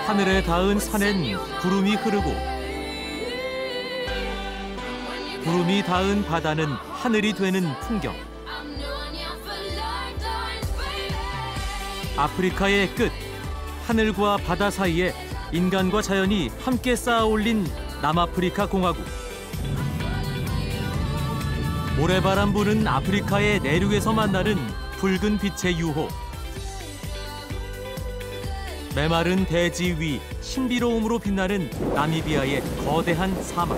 하늘에 닿은 산엔 구름이 흐르고 구름이 닿은 바다는 하늘이 되는 풍경. 아프리카의 끝, 하늘과 바다 사이에 인간과 자연이 함께 쌓아 올린 남아프리카 공화국. 모래바람 부는 아프리카의 내륙에서 만나는 붉은 빛의 유호. 메마른 대지 위 신비로움으로 빛나는 나미비아의 거대한 사막.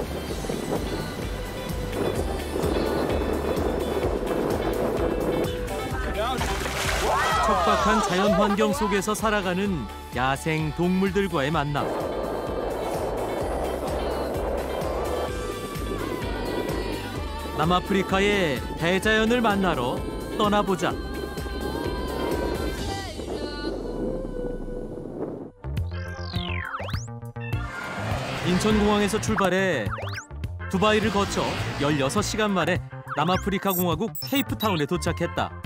척박한 자연 환경 속에서 살아가는 야생 동물들과의 만남. 남아프리카의 대자연을 만나러 떠나보자. 인천공항에서 출발해 두바이를 거쳐 16시간 만에 남아프리카 공화국 케이프타운에 도착했다.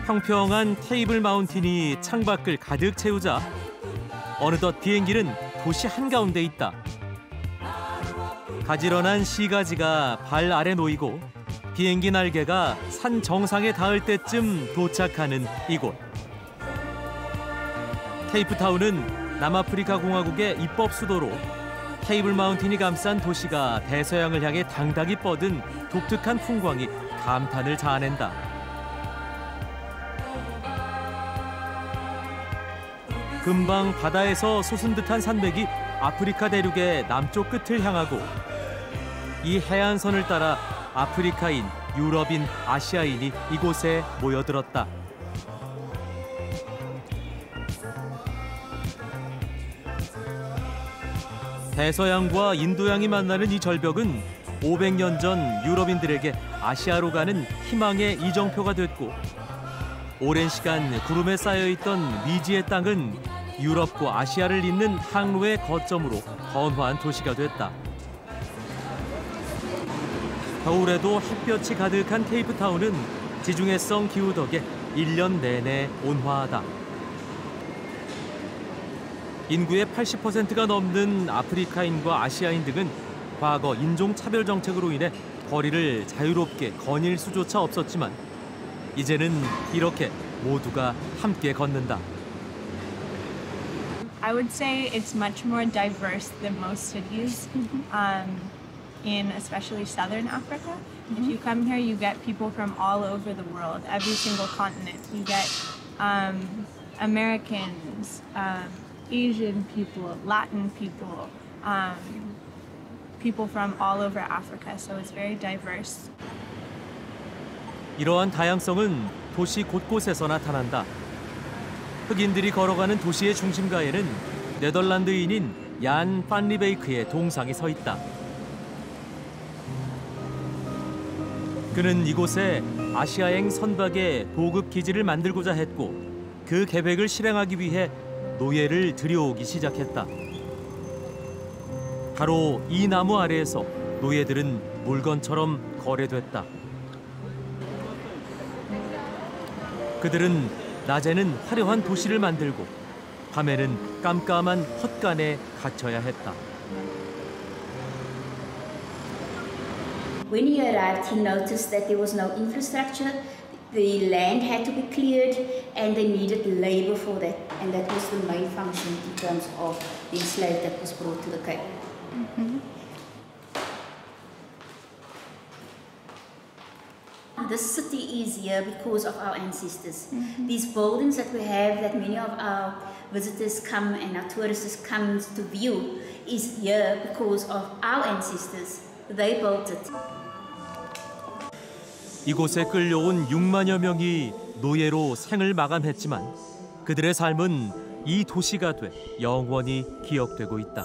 평평한 테이블 마운틴이 창밖을 가득 채우자 어느덧 비행기는 도시 한가운데 있다. 가지런한 시가지가 발 아래 놓이고 비행기 날개가 산 정상에 닿을 때쯤 도착하는 이곳. 케이프타운은 남아프리카 공화국의 입법 수도로 테이블 마운틴이 감싼 도시가 대서양을 향해 당당히 뻗은 독특한 풍광이 감탄을 자아낸다. 금방 바다에서 솟은 듯한 산맥이 아프리카 대륙의 남쪽 끝을 향하고 이 해안선을 따라 아프리카인, 유럽인, 아시아인이 이곳에 모여들었다. 대서양과 인도양이 만나는 이 절벽은 500년 전 유럽인들에게 아시아로 가는 희망의 이정표가 됐고 오랜 시간 구름에 쌓여있던 미지의 땅은 유럽과 아시아를 잇는 항로의 거점으로 번화한 도시가 됐다. 겨울에도 햇볕이 가득한 케이프타운은 지중해성 기후 덕에 1년 내내 온화하다. 인구의 80%가 넘는 아프리카인과 아시아인 등은 과거 인종차별 정책으로 인해 거리를 자유롭게 거닐 수조차 없었지만 이제는 이렇게 모두가 함께 걷는다. I would say it's much more diverse than most cities, in especially southern Africa. If you come here, you get people from all over the world, every single continent. You get Americans, Asian people, Latin people, people from all over Africa. So it's very diverse. 이러한 다양성은 도시 곳곳에서 나타난다. 흑인들이 걸어가는 도시의 중심가에는 네덜란드인인 얀 판리베이크의 동상이 서 있다. 그는 이곳에 아시아행 선박의 보급 기지를 만들고자 했고 그 계획을 실행하기 위해 노예를 들여오기 시작했다. 바로 이 나무 아래에서 노예들은 물건처럼 거래됐다. 그들은 낮에는 화려한 도시를 만들고 밤에는 깜깜한 헛간에 갇혀야 했다. When he arrived, he noticed that there was no infrastructure. The land had to be cleared, and they needed labor for that. And that was the main function in terms of the enslaved that was brought to the Cape. This city is here because of our ancestors. These buildings that we have, that many of our visitors come and our tourists come to view, is here because of our ancestors. They built it. 이곳에 끌려온 6만여 명이 노예로 생을 마감했지만 그들의 삶은 이 도시가 돼 영원히 기억되고 있다.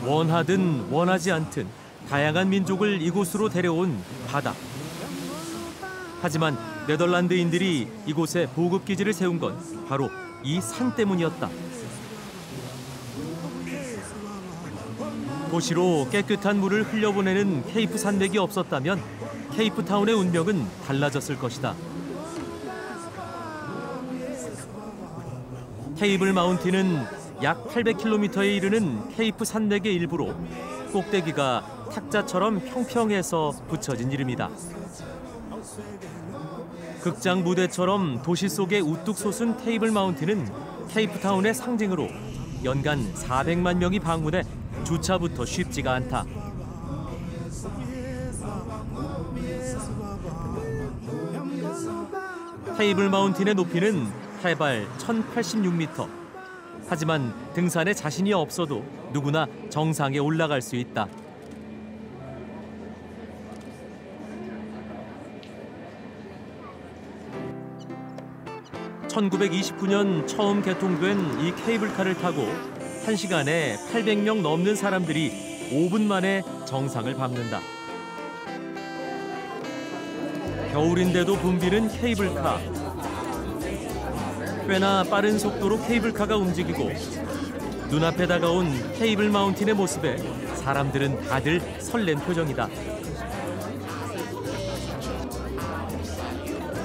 원하든 원하지 않든 다양한 민족을 이곳으로 데려온 바다. 하지만 네덜란드인들이 이곳에 보급기지를 세운 건 바로 이 산 때문이었다. 도시로 깨끗한 물을 흘려보내는 케이프 산맥이 없었다면 케이프타운의 운명은 달라졌을 것이다. 테이블 마운틴은 약 800km에 이르는 케이프 산맥의 일부로 꼭대기가 탁자처럼 평평해서 붙여진 이름이다. 극장 무대처럼 도시 속에 우뚝 솟은 테이블 마운틴은 케이프타운의 상징으로 연간 400만 명이 방문해 주차부터 쉽지가 않다. 테이블 마운틴의 높이는 해발 1086m. 하지만 등산에 자신이 없어도 누구나 정상에 올라갈 수 있다. (1929년) 처음 개통된 이 케이블카를 타고 1시간에 800명 넘는 사람들이 5분 만에 정상을 밟는다. 겨울인데도 붐비는 케이블카. 꽤나 빠른 속도로 케이블카가 움직이고 눈앞에 다가온 테이블 마운틴의 모습에 사람들은 다들 설렌 표정이다.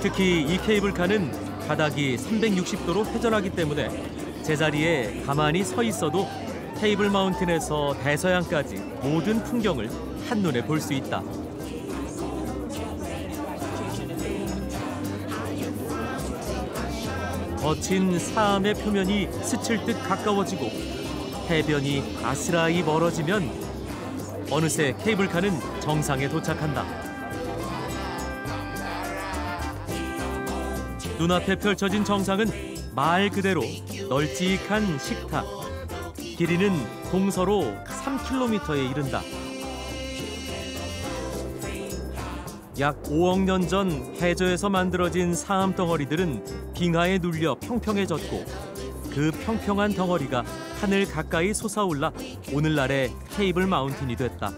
특히 이 케이블카는 바닥이 360도로 회전하기 때문에 제자리에 가만히 서 있어도 테이블 마운틴에서 대서양까지 모든 풍경을 한눈에 볼 수 있다. 거친 사암의 표면이 스칠 듯 가까워지고 해변이 아스라이 멀어지면 어느새 케이블카는 정상에 도착한다. 눈앞에 펼쳐진 정상은 말 그대로 널찍한 식탁. 길이는 동서로 3km에 이른다. 약 5억 년 전 해저에서 만들어진 사암 덩어리들은 빙하에 눌려 평평해졌고 그 평평한 덩어리가 하늘 가까이 솟아올라 오늘날의 테이블 마운틴이 됐다.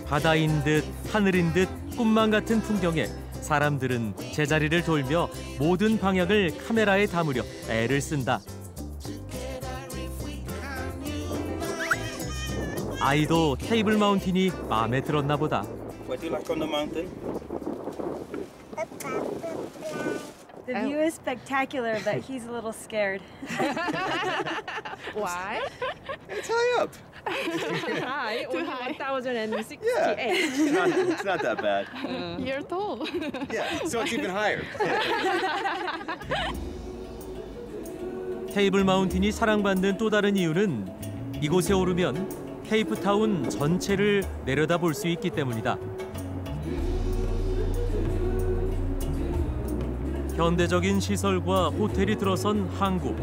바다인 듯 하늘인 듯 꿈만 같은 풍경에 사람들은 제자리를 돌며 모든 방향을 카메라에 담으려 애를 쓴다. 아이도 테이블 마운틴이 마음에 들었나 보다. What do you like on the mountain? The view is spectacular, but he's a little scared. Why? It's high up. High, only 1,068. Yeah. It's not that bad. You're tall. Yeah, so it's even higher. 테이블 마운틴이 사랑받는 또 다른 이유는 이곳에 오르면 케이프타운 전체를 내려다볼 수 있기 때문이다. 현대적인 시설과 호텔이 들어선 항구.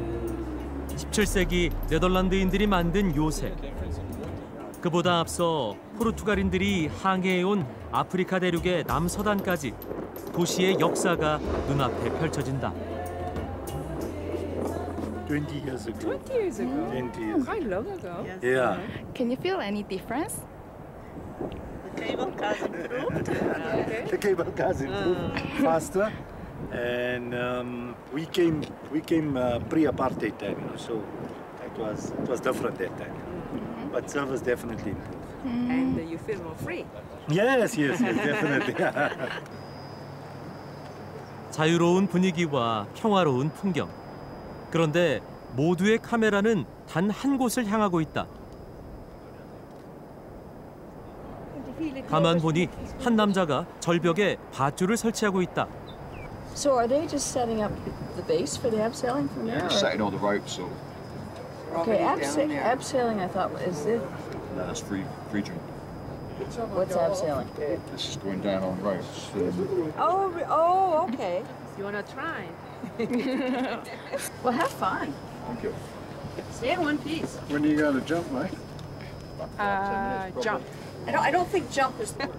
17세기 네덜란드인들이 만든 요새. 그보다 앞서 포르투갈인들이 항해해온 아프리카 대륙의 남서단까지 도시의 역사가 눈앞에 펼쳐진다. 20 years ago. 20 years ago. 20 years. Quite long ago. Yeah. Can you feel any difference? The cable cars improved faster, and we came pre-apartheid time, so it was different that time. But service definitely improved. And you feel more free. Yes, definitely. 자유로운 분위기와 평화로운 풍경. 그런데 모두의 카메라는 단 한 곳을 향하고 있다. 가만 보니 한 남자가 절벽에 밧줄을 설치하고 있다. So are they just setting up the base for the abseiling from there? Yeah, setting all the ropes up. Okay, abseiling I thought is it? No, that's free drink. What's abseiling? This is going down on ropes. Oh, okay. You want to try? Well, have fun. Thank you. Stay in one piece. When are you going to jump, mate? Jump. I don't think jump is the word.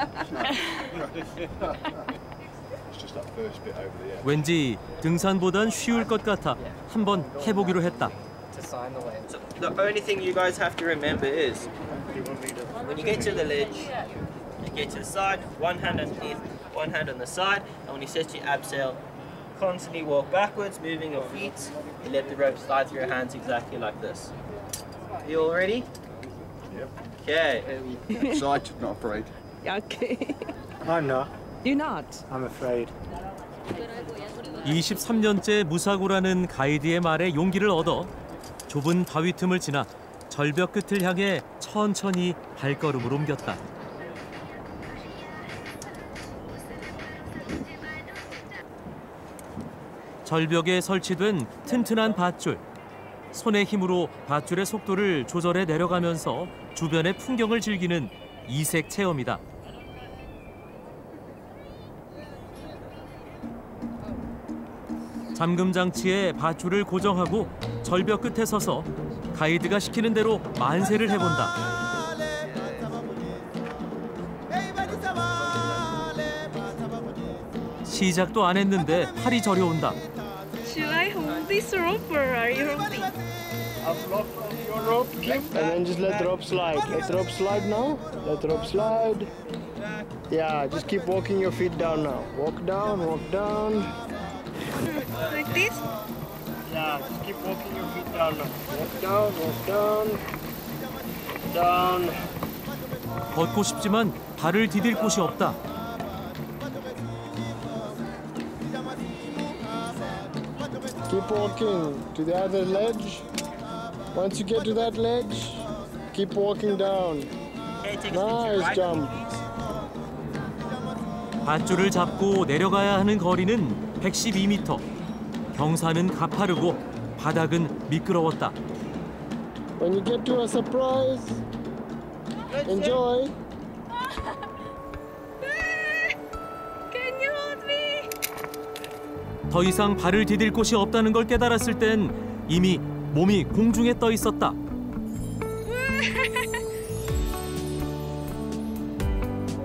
It's just that first bit over the edge. 왠지 등산보단 쉬울 것 같아 한번 해보기로 했다. So the only thing you guys have to remember is when you get to the ledge, you get to the side, one hand underneath, one hand on the side, and when you set your abseil, constantly walk backwards, moving your feet, and let the rope slide through your hands exactly like this. You all ready? Yep. Okay. Excited, not afraid. Okay. I'm not. You're not. I'm afraid. 23년째 무사고라는 가이드의 말에 용기를 얻어 좁은 바위 틈을 지나 절벽 끝을 향해 천천히 발걸음을 옮겼다. 절벽에 설치된 튼튼한 밧줄. 손의 힘으로 밧줄의 속도를 조절해 내려가면서 주변의 풍경을 즐기는 이색 체험이다. 잠금 장치에 밧줄을 고정하고 절벽 끝에 서서 가이드가 시키는 대로 만세를 해본다. 시작도 안 했는데 팔이 저려온다. Should I hold this rope or are you holding? Your rope, and then just let the rope slide. Let the rope slide now. Let the rope slide. Yeah, just keep walking your feet down now. Walk down, walk down. Like this? Yeah, just keep walking your feet down now. Walk down, walk down. Down. 걷고 싶지만 발을 디딜 곳이 없다. Keep walking to the other ledge. Once you get to that ledge, keep walking down. Nice jump. 밧줄을 잡고 내려가야 하는 거리는 112m. 경사는 가파르고 바닥은 미끄러웠다. When you get to a surprise, enjoy. Can you hold me? 더 이상 발을 디딜 곳이 없다는 걸 깨달았을 땐 이미 몸이 공중에 떠 있었다.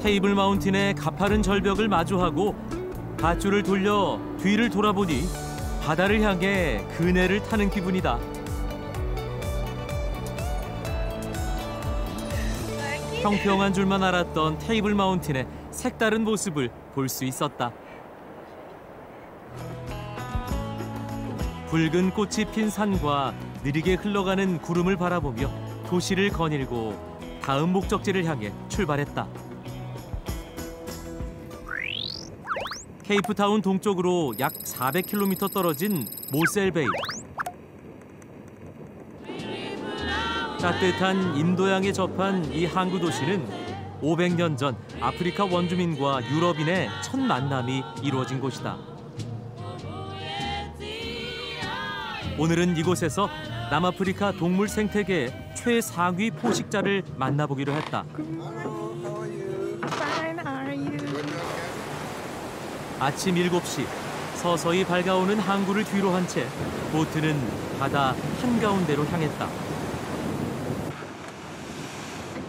테이블 마운틴의 가파른 절벽을 마주하고 밧줄을 돌려 뒤를 돌아보니 바다를 향해 그네를 타는 기분이다. 평평한 줄만 알았던 테이블 마운틴의 색다른 모습을 볼 수 있었다. 붉은 꽃이 핀 산과 느리게 흘러가는 구름을 바라보며 도시를 거닐고 다음 목적지를 향해 출발했다. 케이프타운 동쪽으로 약 400km 떨어진 모셀베이. 따뜻한 인도양에 접한 이 항구 도시는 500년 전 아프리카 원주민과 유럽인의 첫 만남이 이루어진 곳이다. 오늘은 이곳에서 남아프리카 동물 생태계의 최상위 포식자를 만나보기로 했다. Fine, are you? 아침 7시 서서히 밝아오는 항구를 뒤로 한 채 보트는 바다 한가운데로 향했다.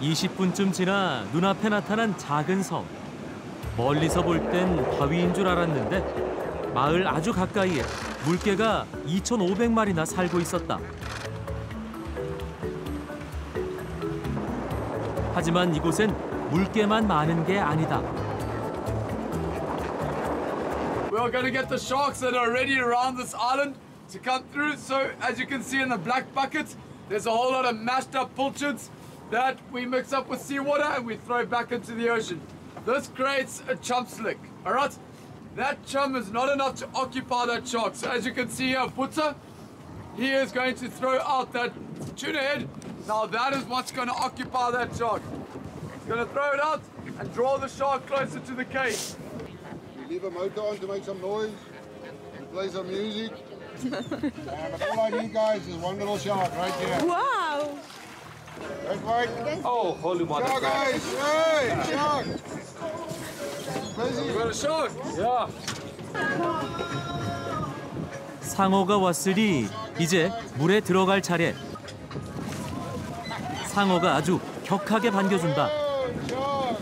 20분쯤 지나 눈앞에 나타난 작은 섬. 멀리서 볼 땐 바위인 줄 알았는데 마을 아주 가까이에 물개가 2,500마리나 살고 있었다. 하지만 이곳엔 물개만 많은 게 아니다. We're going to get the sharks that are already around this island to come through. So as you can see in the black buckets, there's a whole lot of mashed up pilchards that we mix up with seawater and we throw back into the ocean. This creates a chump slick, all right? That chum is not enough to occupy that shark. So as you can see here, Puta, he is going to throw out that tuna head. Now that is what's going to occupy that shark. He's going to throw it out and draw the shark closer to the cage. We leave a motor on to make some noise. We play some music. And all I need, guys, is one little shark right here. Wow! Right, Mike? Oh, holy mother. Shark, guys! Hey, shark! You got a shark? Yeah. 상어가 왔으니 이제 물에 들어갈 차례. 상어가 아주 격하게 반겨준다. Shark!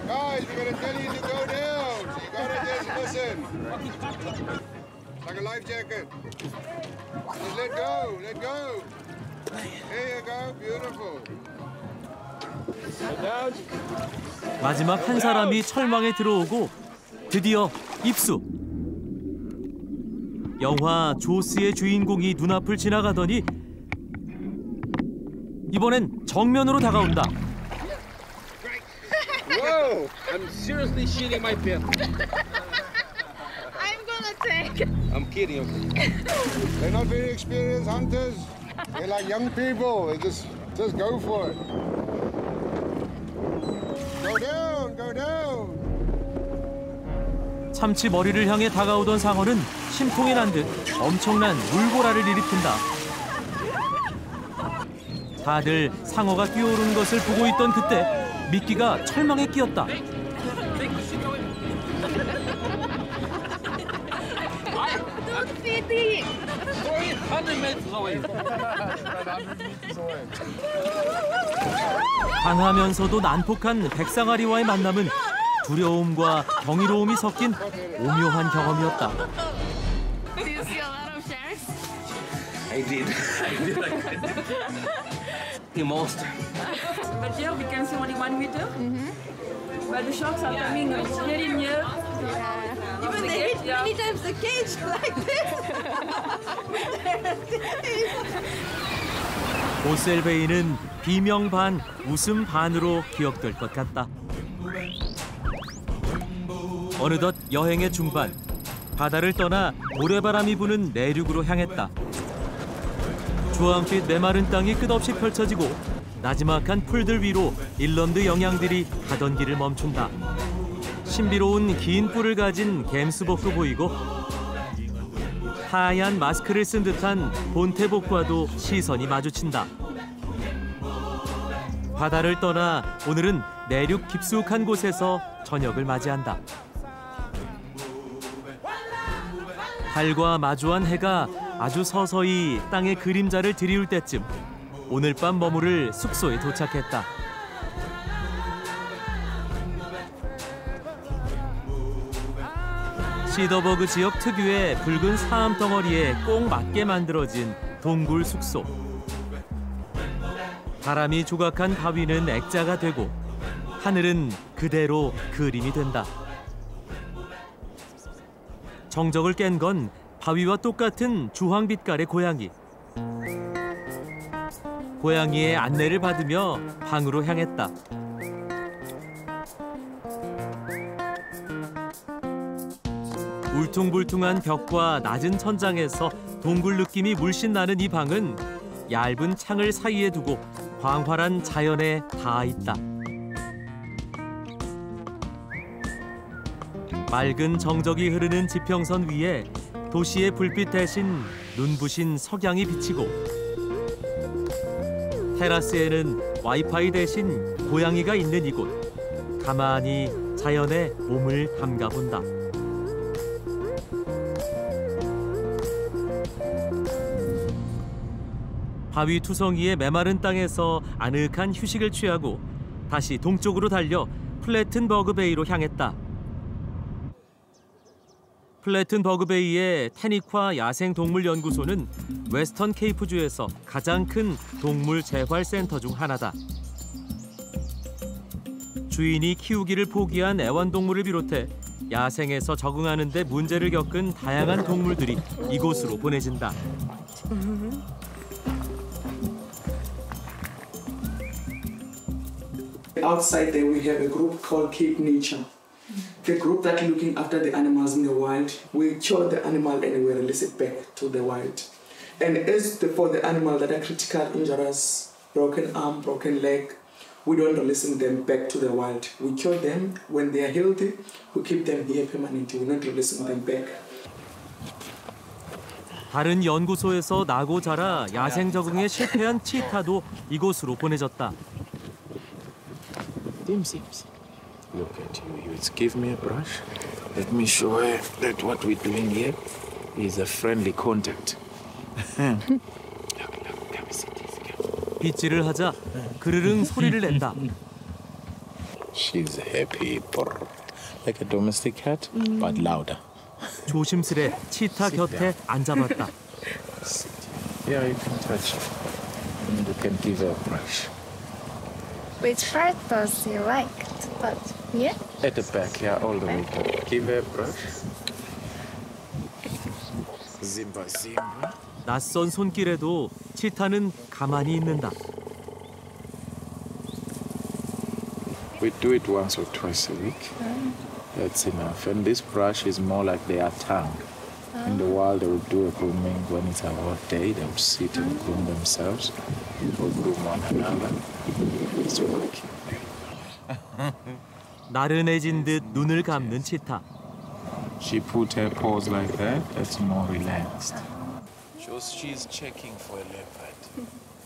Guys, we're going to tell you to go down. So you got to just listen. Like a life jacket. Just let go, let go. There you go, beautiful. 마지막 한 사람이 철망에 들어오고 드디어 입수. 영화 조스의 주인공이 눈앞을 지나가더니 이번엔 정면으로 다가온다. Whoa! I'm seriously shitting my pants. I'm gonna take. I'm kidding. They're not very experienced hunters. They're like young people. They just go for it. Go down, go down. 참치 머리를 향해 다가오던 상어는 심통이 난 듯 엄청난 물보라를 일으킨다. 다들 상어가 뛰어오르는 것을 보고 있던 그때 미끼가 철망에 끼었다. 강하면서도 난폭한 백상아리와의 만남은 두려움과 경이로움이 섞인 오묘한 경험이었다. Do you see a lot of sharks? I did. The most. But here we can see only 1 meter. But the sharks are coming very near. Even they hit many times the cage like this. 오셀베이는 비명 반, 웃음 반으로 기억될 것 같다. 어느덧 여행의 중반, 바다를 떠나 모래바람이 부는 내륙으로 향했다. 주황빛 메마른 땅이 끝없이 펼쳐지고 나지막한 풀들 위로 일런드 영양들이 가던 길을 멈춘다. 신비로운 긴 뿔을 가진 gem스복도 보이고 하얀 마스크를 쓴 듯한 본태복과도 시선이 마주친다. 바다를 떠나 오늘은 내륙 깊숙한 곳에서 저녁을 맞이한다. 달과 마주한 해가 아주 서서히 땅의 그림자를 드리울 때쯤 오늘 밤 머무를 숙소에 도착했다. 시더버그 지역 특유의 붉은 사암 덩어리에 꼭 맞게 만들어진 동굴 숙소. 바람이 조각한 바위는 액자가 되고 하늘은 그대로 그림이 된다. 정적을 깬 건 바위와 똑같은 주황빛깔의 고양이. 고양이의 안내를 받으며 방으로 향했다. 울퉁불퉁한 벽과 낮은 천장에서 동굴 느낌이 물씬 나는 이 방은 얇은 창을 사이에 두고 광활한 자연에 닿아 있다. 맑은 정적이 흐르는 지평선 위에 도시의 불빛 대신 눈부신 석양이 비치고 테라스에는 와이파이 대신 고양이가 있는 이곳. 가만히 자연에 몸을 담가본다. 바위 투성이의 메마른 땅에서 아늑한 휴식을 취하고 다시 동쪽으로 달려 플래튼버그 베이로 향했다. 플래튼버그 베이의 테니콰 야생동물연구소는 웨스턴 케이프주에서 가장 큰 동물 재활센터 중 하나다. 주인이 키우기를 포기한 애완동물을 비롯해 야생에서 적응하는 데 문제를 겪은 다양한 동물들이 이곳으로 보내진다. Outside there we have a group called Keep Nature. The group that looking after the animals in the wild. We kill the animal and we release it back to the wild. And as for the animal that are critical injuries, broken arm, broken leg, we don't release them back to the wild. We kill them. When they are healthy, we keep them here permanently. We're not releasing them back. 다른 연구소에서 나고 자라 야생 적응에 실패한 치타도 이곳으로 보내졌다. Dimsims, look at you. You give me a brush. Let me show her that what we're doing here is a friendly contact. 빗질을 하자 그르릉 소리를 낸다. She's happy, like a domestic cat, but louder. 조심스레 치타 곁에 앉아봤다. Yeah, you can touch her. And you can give her a brush. Which part does you like to touch? Yeah? At the back, yeah, all the way back. Give her a brush. Zimba, zimba. 낯선 손길에도 치타는 가만히 있는다. We do it once or twice a week. That's enough. And this brush is more like their tongue. In the wild, they will do a grooming when it's a hot day. They'll sit and groom themselves or groom one another. It's working. 나른해진 듯 눈을 감는 치타. She put her paws like that. That's more relaxed. She's checking for a leopard.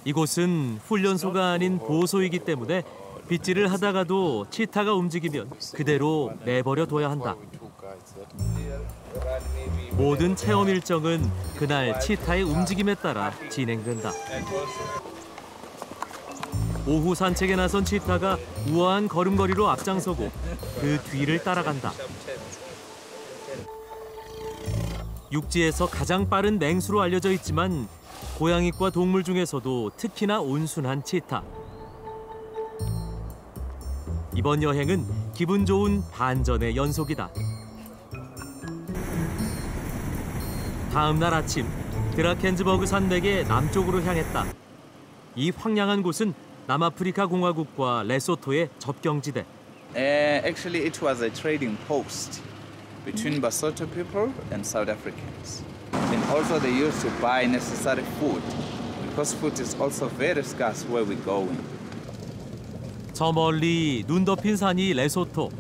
이곳은 훈련소가 아닌 보호소이기 때문에 빗질을 하다가도 치타가 움직이면 그대로 내버려 둬야 한다. 모든 체험 일정은 그날 치타의 움직임에 따라 진행된다. 오후 산책에 나선 치타가 우아한 걸음걸이로 앞장서고 그 뒤를 따라간다. 육지에서 가장 빠른 맹수로 알려져 있지만 고양이과 동물 중에서도 특히나 온순한 치타. 이번 여행은 기분 좋은 반전의 연속이다. 다음 날 아침, 드라켄즈버그 산맥의 남쪽으로 향했다. 이 황량한 곳은 남아프리카 공화국과 레소토의 접경지대. Actually, it was a trading post between Basotho people and South Africans. And also they used to buy necessary food because food is also very scarce where we're going. 저 멀리 눈 덮인 산이 레소토,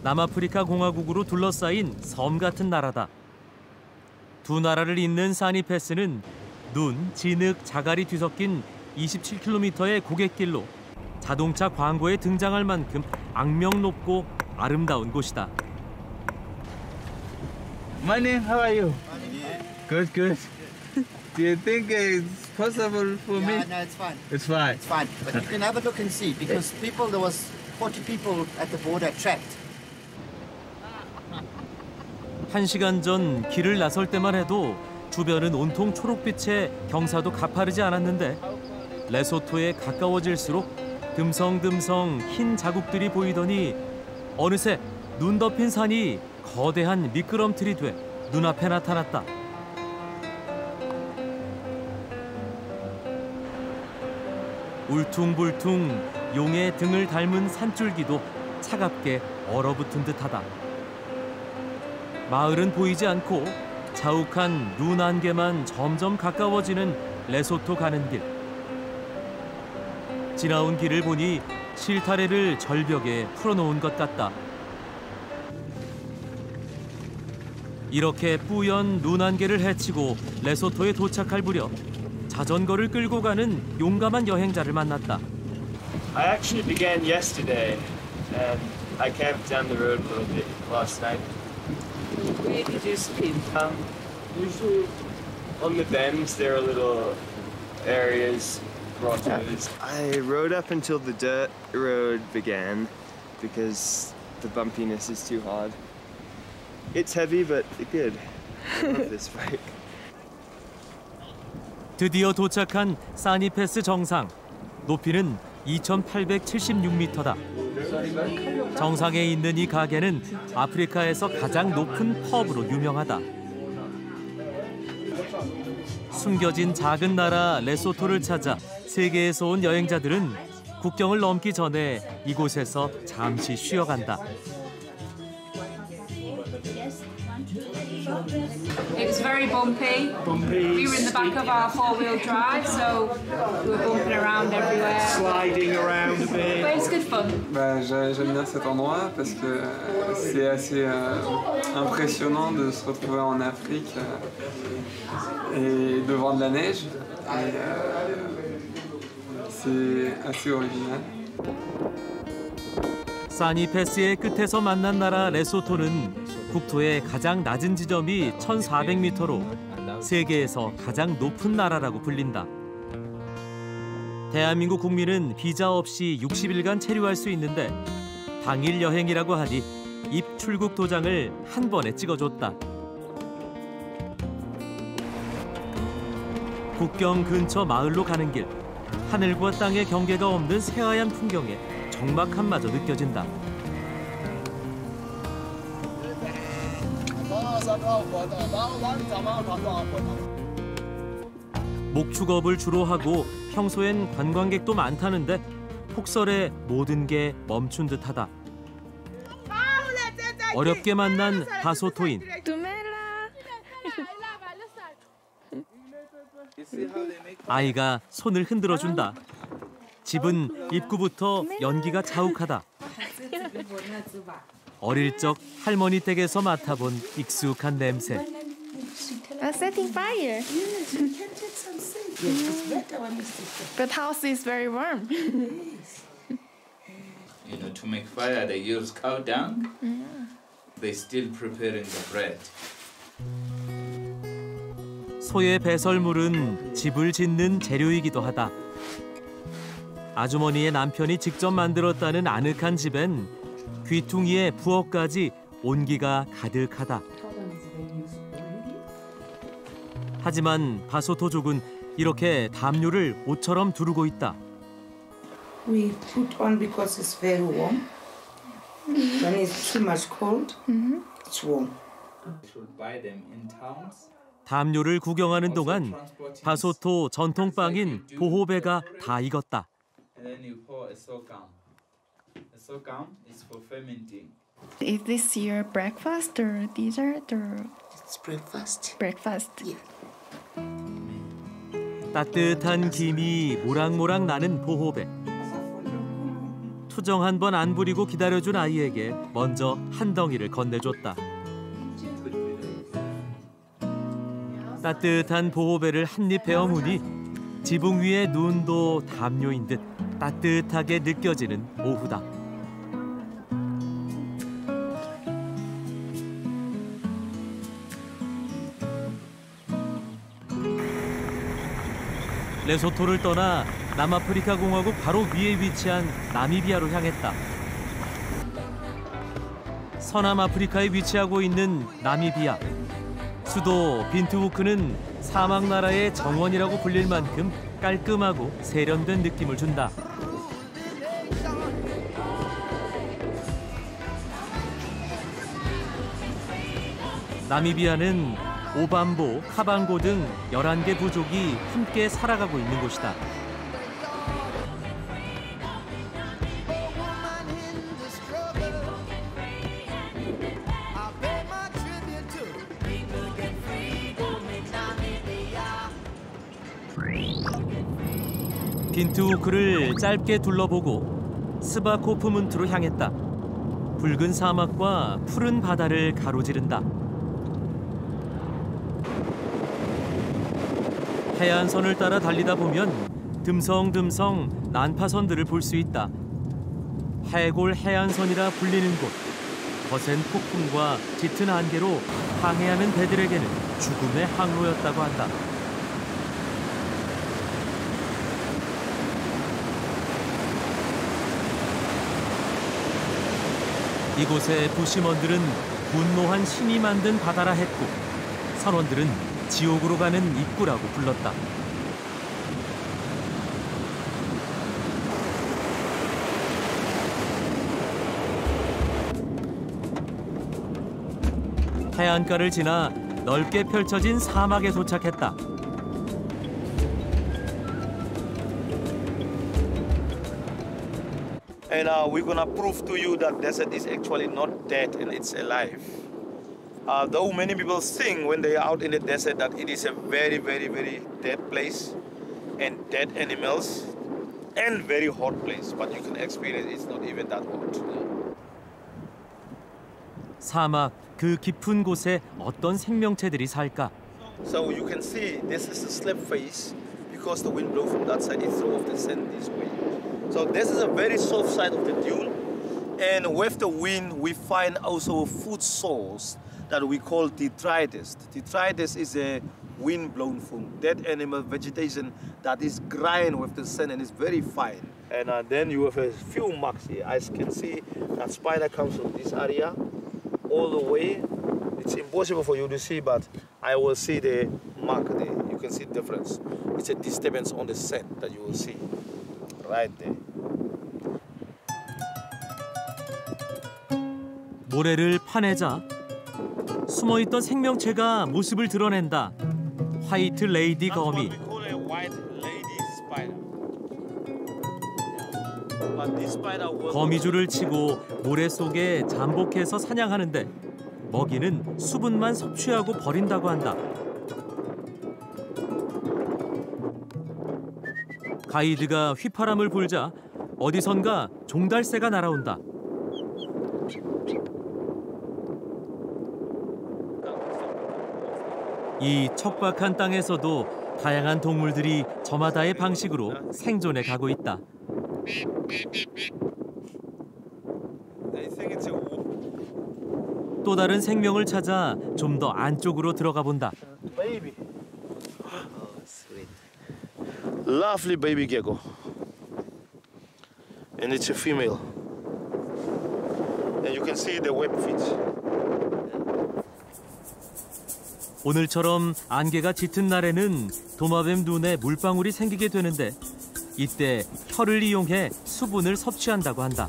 남아프리카 공화국으로 둘러싸인 섬 같은 나라다. 두 나라를 잇는 사니패스는 눈, 진흙, 자갈이 뒤섞인 27km의 고갯길로 자동차 광고에 등장할 만큼 악명 높고 아름다운 곳이다. My name, how are you? Good, good. Do you think it's possible for me? No, it's fine. It's fine. It's fine. But you can have a look and see because there was 40 people at the border trapped. 1시간 전 길을 나설 때만 해도 주변은 온통 초록빛의 경사도 가파르지 않았는데 레소토에 가까워질수록 듬성듬성 흰 자국들이 보이더니 어느새 눈 덮인 산이 거대한 미끄럼틀이 돼 눈앞에 나타났다. 울퉁불퉁 용의 등을 닮은 산줄기도 차갑게 얼어붙은 듯하다. 마을은 보이지 않고 자욱한 눈 안개만 점점 가까워지는 레소토 가는 길. 지나온 길을 보니 실타래를 절벽에 풀어놓은 것 같다. 이렇게 뿌연 눈 안개를 헤치고 레소토에 도착할 무렵 자전거를 끌고 가는 용감한 여행자를 만났다. I actually began yesterday and I camped down the road a little bit last night. Where did you speed? Usually on the bends there are little areas, grottos. I rode up until the dirt road began because the bumpiness is too hard. It's heavy but good. I love this bike. 드디어 도착한 사니패스 정상. 높이는 2,876m다. 정상에 있는 이 가게는 아프리카에서 가장 높은 펍으로 유명하다. 숨겨진 작은 나라 레소토를 찾아 세계에서 온 여행자들은 국경을 넘기 전에 이곳에서 잠시 쉬어간다. It was very bumpy. We were in the back of our four-wheel drive, so we were bumping around everywhere. Sliding around a bit. But it's good fun. J'aime bien cet endroit parce que c'est assez impressionnant de se retrouver en Afrique et devant de la neige. C'est assez original. 사니패스의 끝에서 만난 나라 레소토는 국토의 가장 낮은 지점이 1,400m로 세계에서 가장 높은 나라라고 불린다. 대한민국 국민은 비자 없이 60일간 체류할 수 있는데 당일 여행이라고 하니 입출국 도장을 한 번에 찍어줬다. 국경 근처 마을로 가는 길. 하늘과 땅의 경계가 없는 새하얀 풍경에 적막함마저 느껴진다. 목축업을 주로 하고 평소엔 관광객도 많다는데 폭설에 모든 게 멈춘 듯하다. 어렵게 만난 바소토인. 아이가 손을 흔들어준다. 집은 입구부터 연기가 자욱하다. 어릴 적 할머니 댁에서 맡아본 익숙한 냄새. Setting fire. But house is very warm. You know, to make fire, they use cow dung. They still preparing the bread. 소의 배설물은 집을 짓는 재료이기도 하다. 아주머니의 남편이 직접 만들었다는 아늑한 집엔 귀퉁이에 부엌까지 온기가 가득하다. 하지만 바소토족은 이렇게 담요를 옷처럼 두르고 있다. We put on because it's very warm. When it's too much cold, it's warm. Buy them in towns. 담요를 구경하는 동안 바소토 전통빵인 보호배가 다 익었다. And then you pour a sokam. A sokam is for fermenting. Is this your breakfast or dessert or? It's breakfast. Breakfast. Yeah. 따뜻한 김이 모락모락 나는 보호배. 투정 한 번 안 부리고 기다려준 아이에게 먼저 한 덩이를 건네줬다. 따뜻한 보호배를 한입 베어 무니 지붕 위의 눈도 담요인 듯 따뜻하게 느껴지는 오후다. 레소토를 떠나 남아프리카 공화국 바로 위에 위치한 나미비아로 향했다. 서남아프리카에 위치하고 있는 나미비아. 수도 빈트우크는 사막 나라의 정원이라고 불릴 만큼 깔끔하고 세련된 느낌을 준다. 나미비아는 오밤보, 카방고 등 11개 부족이 함께 살아가고 있는 곳이다. 빈트우크를 짧게 둘러보고 스바코프문트로 향했다. 붉은 사막과 푸른 바다를 가로지른다. 해안선을 따라 달리다 보면 듬성듬성 난파선들을 볼 수 있다. 해골 해안선이라 불리는 곳. 거센 폭풍과 짙은 안개로 항해하는 배들에게는 죽음의 항로였다고 한다. 이곳의 부시먼들은 분노한 신이 만든 바다라 했고 선원들은 지옥으로 가는 입구라고 불렀다. 해안가를 지나 넓게 펼쳐진 사막에 도착했다. And we're gonna prove to you that desert is actually not dead and it's alive. Though many people think when they are out in the desert that it is a very, very, very dead place and dead animals and very hot place, but you can experience it's not even that hot. 사막 그 깊은 곳에 어떤 생명체들이 살까? So you can see this is a slab face because the wind blows from that side, it throws the sand this way. So this is a very soft side of the dune, and with the wind we find also a food source that we call detritus. Detritus is a wind-blown food, dead animal vegetation that is grind with the sand and is very fine. And then you have a few marks here. I can see that spider comes from this area all the way. It's impossible for you to see, but I will see the mark there. You can see the difference. It's a disturbance on the sand that you will see right there. 모래를 파내자 숨어있던 생명체가 모습을 드러낸다. 화이트 레이디 거미. 거미줄을 치고 모래 속에 잠복해서 사냥하는데 먹이는 수분만 섭취하고 버린다고 한다. 가이드가 휘파람을 불자 어디선가 종달새가 날아온다. 이 척박한 땅에서도 다양한 동물들이 저마다의 방식으로 생존해 가고 있다. 또 다른 생명을 찾아 좀 더 안쪽으로 들어가 본다. Baby. Oh, sweet. Lovely baby gecko. And it's a female. And you can see the web feet. 오늘처럼 안개가 짙은 날에는 도마뱀 눈에 물방울이 생기게 되는데 이때 혀를 이용해 수분을 섭취한다고 한다.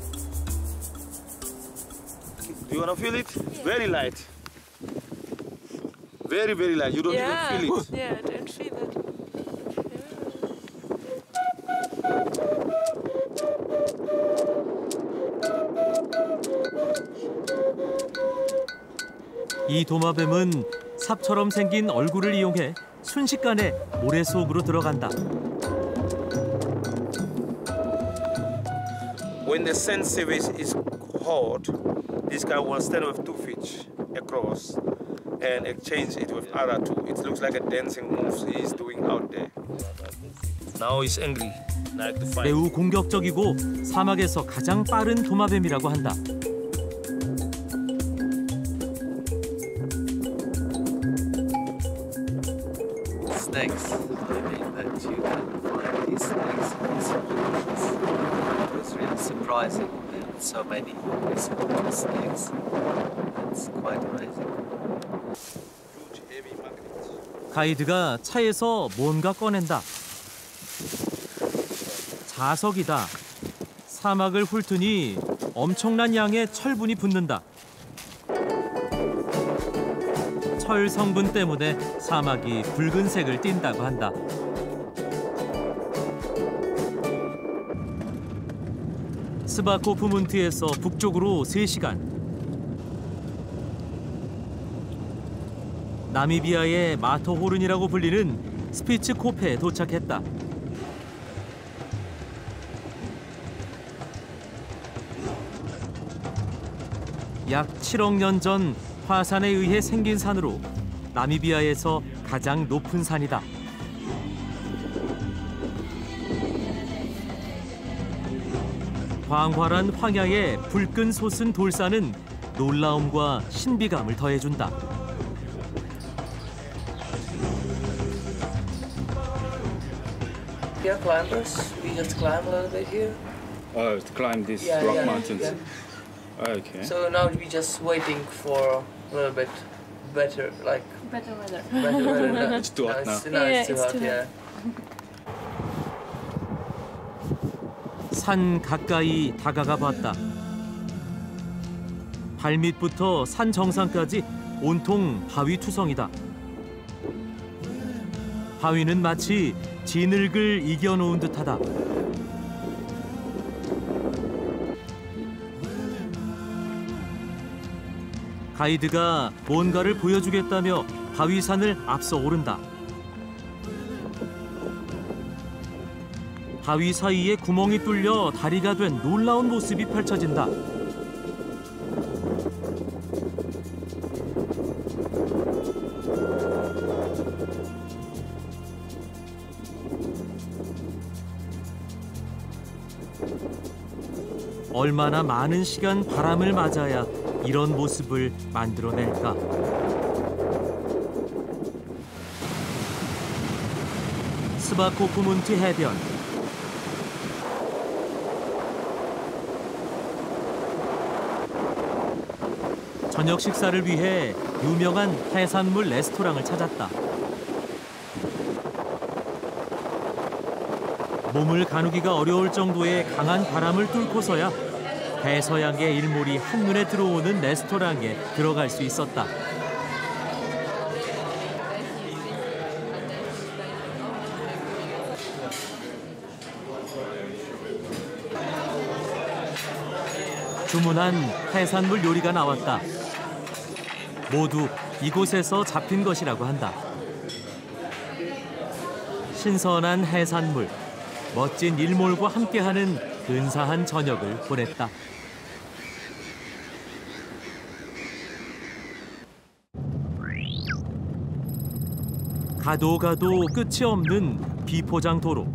Do you want to feel it? Very light. Very, very light. You don't even feel it. Yeah, I don't feel it. 이 도마뱀은 삽처럼 생긴 얼굴을 이용해 순식간에 모래 속으로 들어간다. When the scent surface is hot, this guy will stand with 2 feet across and exchange it with other 2. It looks like a dancing move he's doing out there. Now he's angry, like to fight. 매우 공격적이고 사막에서 가장 빠른 도마뱀이라고 한다. Snakes. I mean that you can find these snakes in these villages. It was really surprising. So many small snakes. It's quite amazing. 가이드가 차에서 뭔가 꺼낸다. 자석이다. 사막을 훑으니 엄청난 양의 철분이 붙는다. 철 성분 때문에 사막이 붉은색을 띈다고 한다. 스바코프문트에서 북쪽으로 3시간. 나미비아의 마터호른이라고 불리는 스피츠코페에 도착했다. 약 7억 년 전 화산에 의해 생긴 산으로 나미비아에서 가장 높은 산이다. 광활한 황야에 붉은 솟은 돌산은 놀라움과 신비감을 더해준다. We are climbers. We just climb a little bit here. Oh, to climb these Yeah, rock yeah, mountains. yeah. Okay. So now we just waiting for a little bit better, like better weather. better weather. It's too hot now. It's too hot, yeah. 산 가까이 다가가 봤다. 발밑부터 산 정상까지 온통 바위 투성이다. 바위는 마치 진흙을 이겨놓은 듯하다. 가이드가 뭔가를 보여주겠다며 바위산을 앞서 오른다. 바위 사이에 구멍이 뚫려 다리가 된 놀라운 모습이 펼쳐진다. 얼마나 많은 시간 바람을 맞아야 이런 모습을 만들어낼까? 스바코프문트 해변. 저녁 식사를 위해 유명한 해산물 레스토랑을 찾았다. 몸을 가누기가 어려울 정도의 강한 바람을 뚫고서야 대서양의 일몰이 한눈에 들어오는 레스토랑에 들어갈 수 있었다. 주문한 해산물 요리가 나왔다. 모두 이곳에서 잡힌 것이라고 한다. 신선한 해산물, 멋진 일몰과 함께하는 근사한 저녁을 보냈다. 가도 가도 끝이 없는 비포장 도로.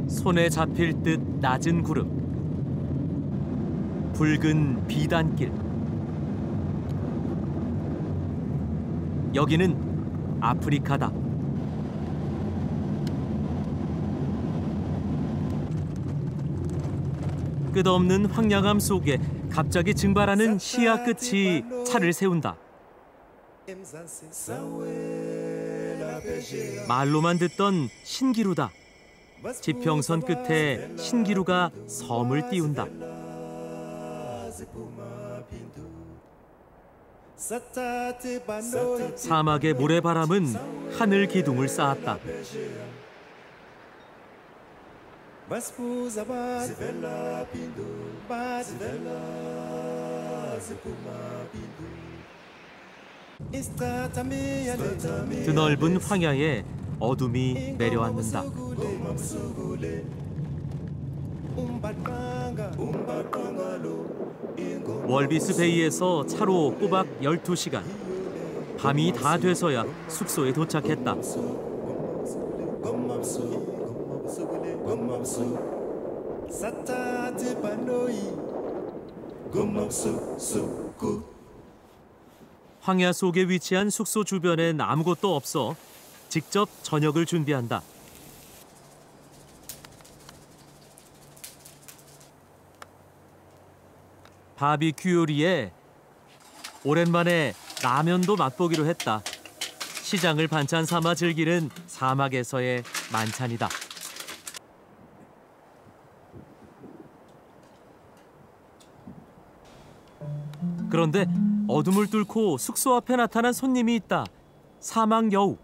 손에 잡힐 듯 낮은 구름. 붉은 비단길. 여기는 아프리카다. 끝없는 황량함 속에 갑자기 증발하는 시야 끝이 차를 세운다. 말로만 듣던 신기루다. 지평선 끝에 신기루가 섬을 띄운다. 사막의 모래바람은 하늘 기둥을 쌓았다. 드넓은 황야에 어둠이 내려앉는다. 월비스 베이에서 차로 꼬박 12시간. 밤이 다 돼서야 숙소에 도착했다. 황야 속에 위치한 숙소 주변엔 아무것도 없어 직접 저녁을 준비한다. 바비큐 요리에 오랜만에 라면도 맛보기로 했다. 시장을 반찬 삼아 즐기는 사막에서의 만찬이다. 그런데 어둠을 뚫고 숙소 앞에 나타난 손님이 있다. 사막 여우.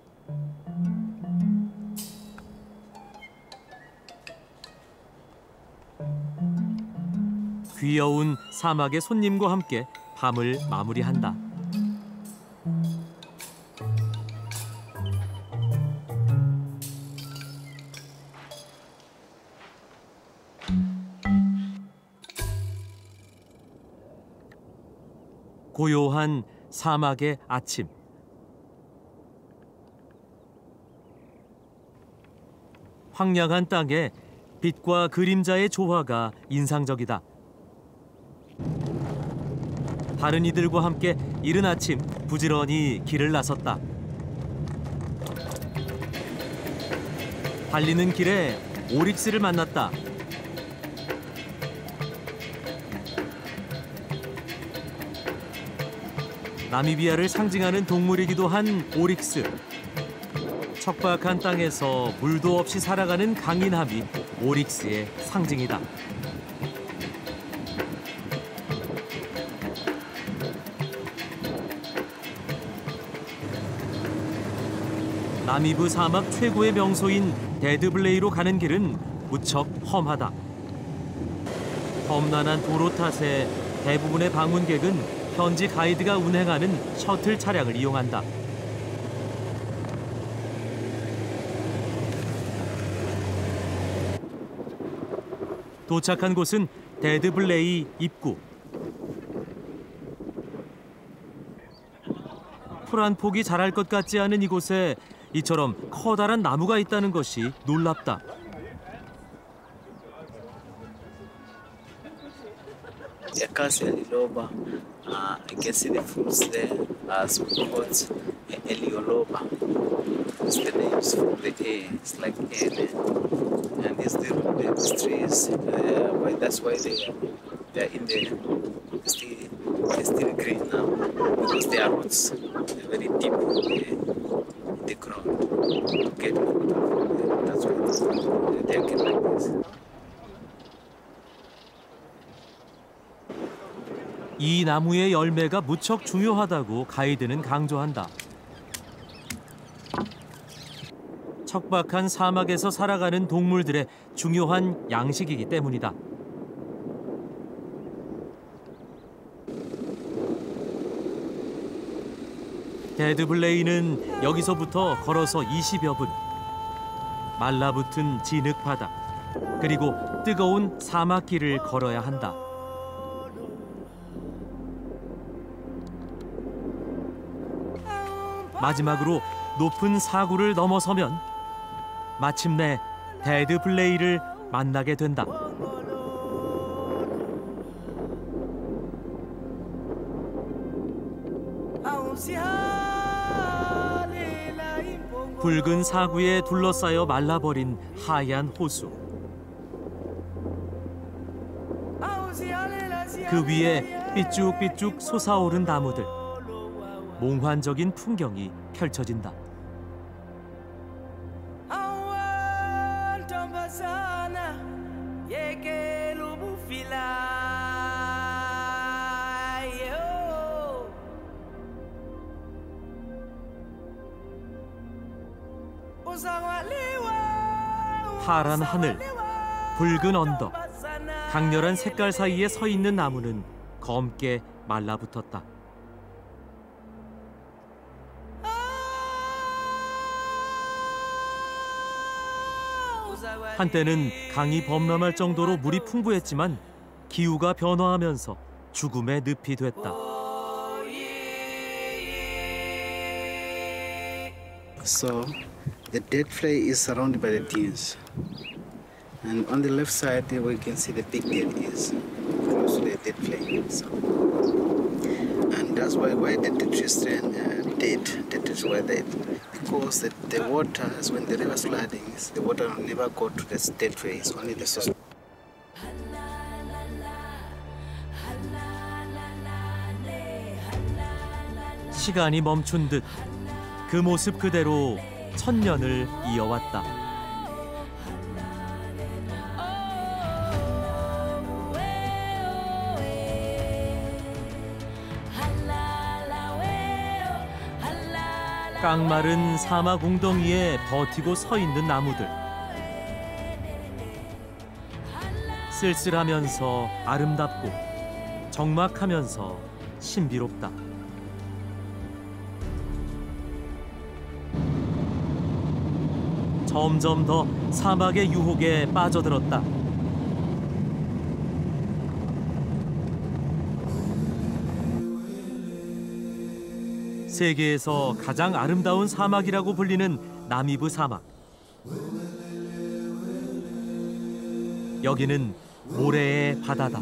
귀여운 사막의 손님과 함께 밤을 마무리한다. 고요한 사막의 아침. 황량한 땅에 빛과 그림자의 조화가 인상적이다. 다른 이들과 함께 이른 아침 부지런히 길을 나섰다. 달리는 길에 오릭스를 만났다. 나미비아를 상징하는 동물이기도 한 오릭스. 척박한 땅에서 물도 없이 살아가는 강인함이 오릭스의 상징이다. 나미브 사막 최고의 명소인 데드블레이로 가는 길은 무척 험하다. 험난한 도로 탓에 대부분의 방문객은 현지 가이드가 운행하는 셔틀 차량을 이용한다. 도착한 곳은 데드블레이 입구. 풀 한 폭이 자랄 것 같지 않은 이곳에 이처럼 커다란 나무가 있다는 것이 놀랍다. Acacia Liloba, you can see the fruits there as we got Elioloba. It's the names from the air, it's like air. And these trees, that's why they're in they're still green now, because they are roots, they're very deep in the ground. Okay, that's why they're like this. 이 나무의 열매가 무척 중요하다고 가이드는 강조한다. 척박한 사막에서 살아가는 동물들의 중요한 양식이기 때문이다. 데드블레이는 여기서부터 걸어서 20여 분. 말라붙은 진흙 바다, 그리고 뜨거운 사막길을 걸어야 한다. 마지막으로 높은 사구를 넘어서면 마침내 데드블레이를 만나게 된다. 붉은 사구에 둘러싸여 말라버린 하얀 호수. 그 위에 삐쭉삐쭉 솟아오른 나무들. 몽환적인 풍경이 펼쳐진다. 파란 하늘, 붉은 언덕, 강렬한 색깔 사이에 서 있는 나무는 검게 말라붙었다. 한때는 강이 범람할 정도로 물이 풍부했지만 기후가 변화하면서 죽음의 늪이 됐다. So the dead flay is surrounded by the dunes, and on the left side there we can see the big dead is close to the dead flay. So, and that's why the Tetris dead. That is why they, because the water, when the river flooding, the water will never go to the dead flay. It's only the source. 시간이 멈춘 듯 그 모습 그대로 천년을 이어왔다. 깡마른 사막 웅덩이에 버티고 서 있는 나무들. 쓸쓸하면서 아름답고 적막하면서 신비롭다. 점점 더 사막의 유혹에 빠져들었다. 세계에서 가장 아름다운 사막이라고 불리는 나미브 사막. 여기는 모래의 바다다.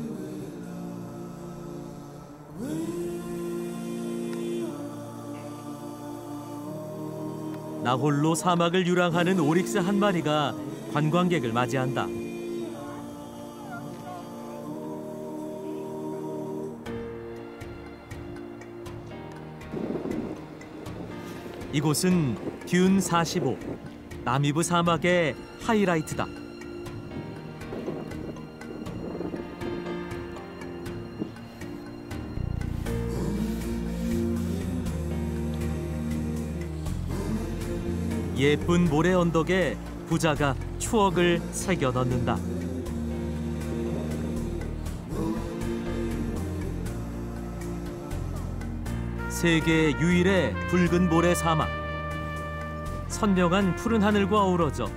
나홀로 사막을 유랑하는 오릭스 한 마리가 관광객을 맞이한다. 이곳은 듄 45, 나미브 사막의 하이라이트다. 예쁜 모래 언덕에 부자가 추억을 새겨 넣는다. 세계 유일의 붉은 모래 사막. 선명한 푸른 하늘과 어우러져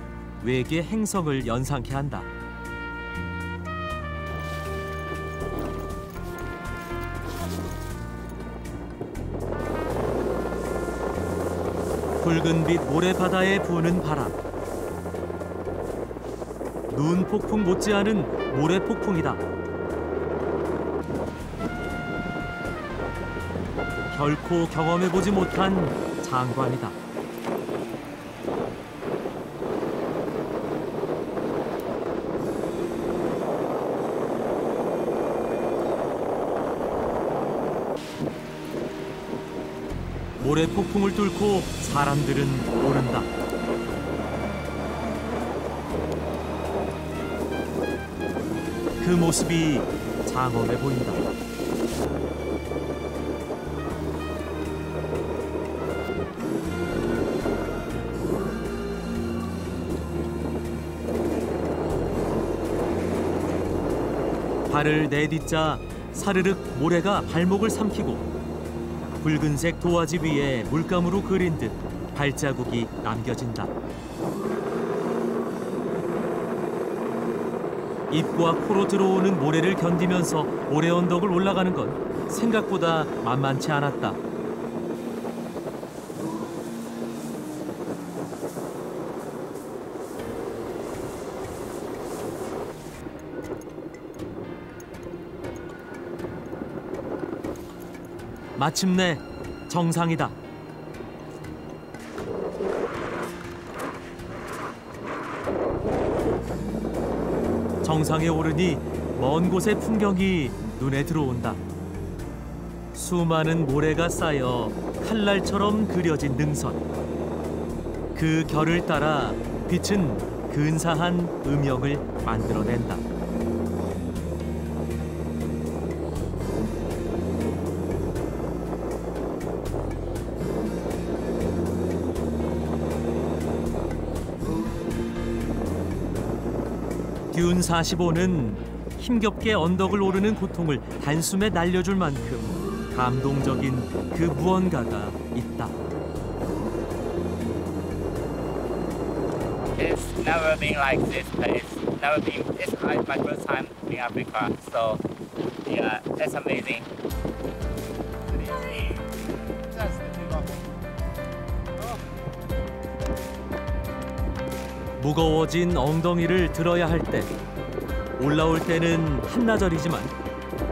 외계 행성을 연상케 한다. 붉은빛 모래바다에 부는 바람. 눈 폭풍 못지않은 모래 폭풍이다. 결코 경험해보지 못한 장관이다. 모래 폭풍을 뚫고 사람들은 오른다. 그 모습이 장엄해 보인다. 발을 내딛자 사르륵 모래가 발목을 삼키고 붉은색 도화지 위에 물감으로 그린 듯 발자국이 남겨진다. 입과 코로 들어오는 모래를 견디면서 모래 언덕을 올라가는 건 생각보다 만만치 않았다. 마침내 정상이다. 정상에 오르니 먼 곳의 풍경이 눈에 들어온다. 수많은 모래가 쌓여 칼날처럼 그려진 능선. 그 결을 따라 빛은 근사한 음영을 만들어낸다. 듄 45는 힘겹게 언덕을 오르는 고통을 단숨에 날려줄 만큼 감동적인 그 무언가가 있다. It's never been like this place. Never been. It's my first time in Africa, so yeah, it's amazing. 무거워진 엉덩이를 들어야 할 때, 올라올 때는 한나절이지만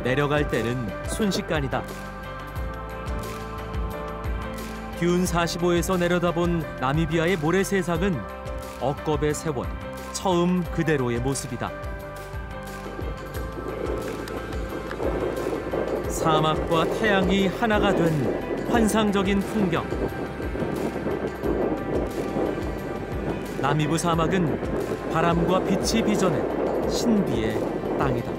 내려갈 때는 순식간이다. 듄 45에서 내려다본 나미비아의 모래 세상은 억겁의 세월, 처음 그대로의 모습이다. 사막과 태양이 하나가 된 환상적인 풍경. 나미브 사막은 바람과 빛이 빚어낸 신비의 땅이다.